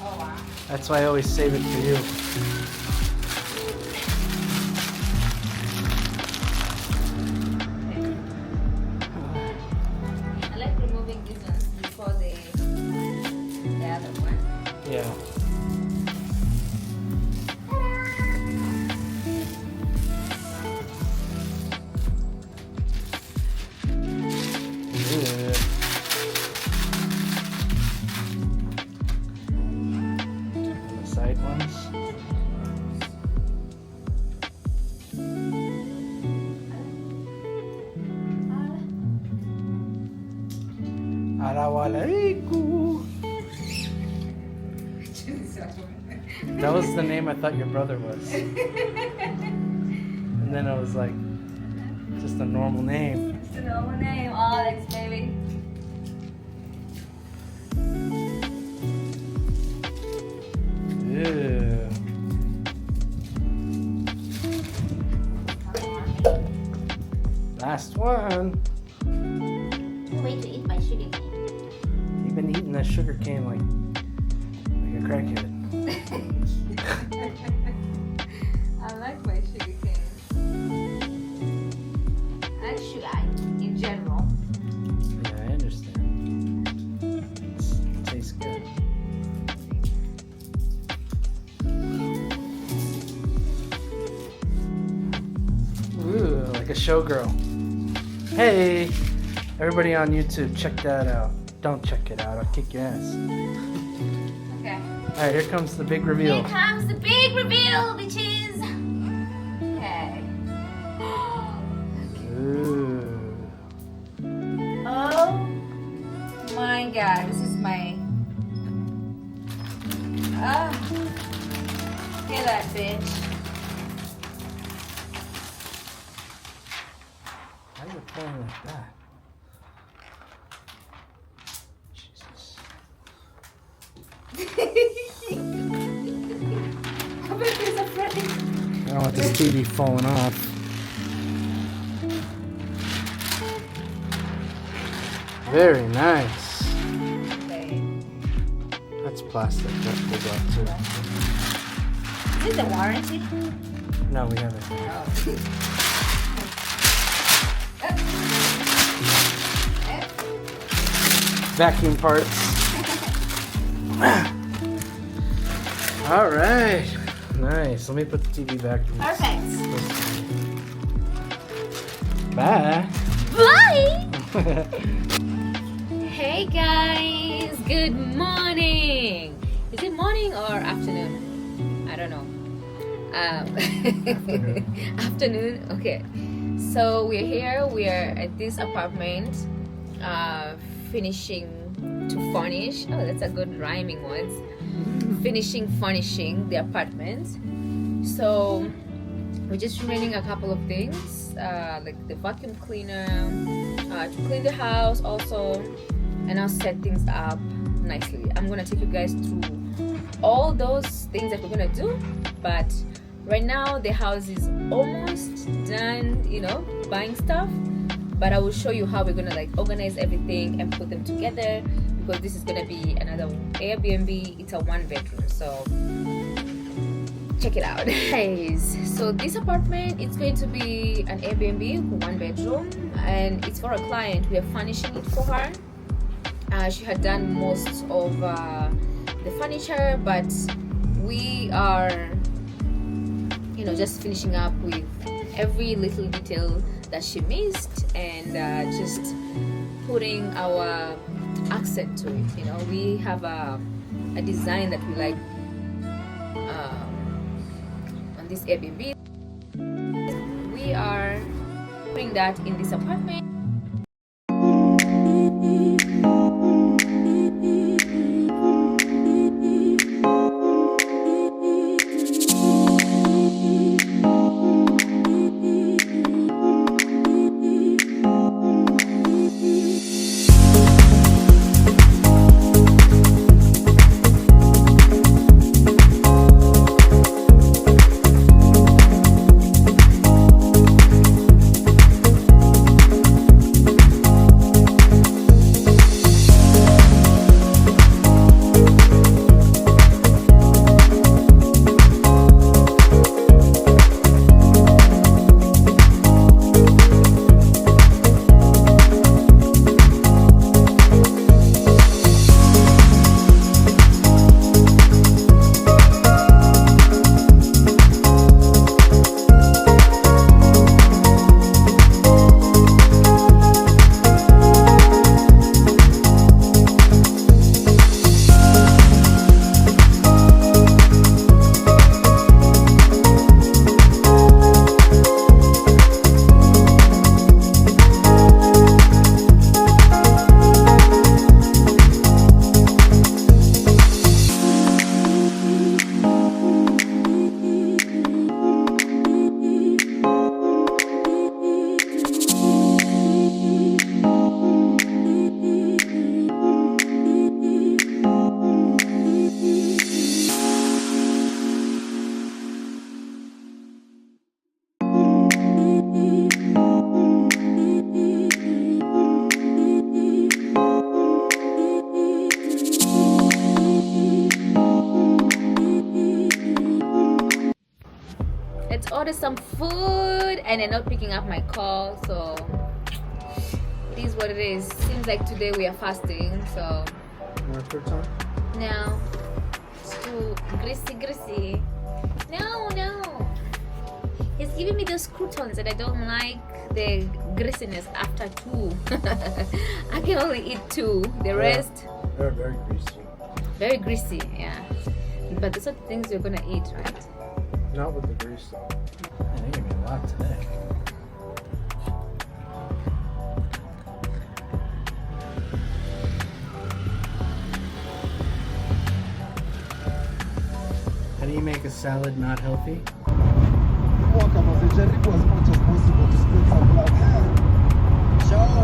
Oh wow. That's why I always save it for you. I like removing these ones before the other one. Yeah. Good. The side ones. Assalamualaikum. That was the name I thought your brother was. And then I was like, just a normal name. It's the normal name, Alex, baby. Ew. Last one. Wait to eat my sugar cane. You've been eating that sugar cane like a crackhead. I like my sugar cane. I like sugar in general. Yeah, I understand. It tastes good. Ooh, like a showgirl. Hey, everybody on YouTube, check that out. Don't check it out, I'll kick your ass. Okay. Alright, here comes the big reveal. Here comes the big reveal, bitches. Okay. Ooh. Oh my god, this is my. Look at that bitch. Why are you playing like that? Jesus. I bet he's afraid. I don't want this TV falling off. Very nice. Okay. That's plastic. That goes off too. Is it the warranty? No, we haven't. Vacuum parts. All right. Nice. Let me put the TV back. Perfect. Bye. Bye. Hey guys, good morning. Is it morning or afternoon? I don't know. Afternoon. Okay. So we're here. We are at this apartment, finishing to furnish. Oh, that's a good rhyming words. Furnishing the apartment. So we're just remaining a couple of things, like the vacuum cleaner, to clean the house also, and I'll set things up nicely. I'm gonna take you guys through all those things that we're gonna do, but right now the house is almost done, buying stuff, but I will show you how we're gonna like organize everything and put them together, because this is gonna be another Airbnb. It's a 1-bedroom, so check it out. Guys, so this apartment, it's going to be an Airbnb 1-bedroom, and it's for a client. We are furnishing it for her. She had done most of the furniture, but we are just finishing up with every little detail that she missed, and just putting our accent to it. We have a design that we like on this Airbnb. We are putting that in this apartment. let's order some food, and they're not picking up my call, so it is what it is. Seems like today we are fasting, so More croissant? no, it's too greasy. No, he's giving me those croutons and I don't like the greasiness after 2. I can only eat 2. The rest They're very greasy. very greasy, yeah. But those are the things you're gonna eat, right? Not with the grease though. Man, they gave me a lot today. How do you make a salad not healthy? Walk up as much as possible to split some blood. Shower,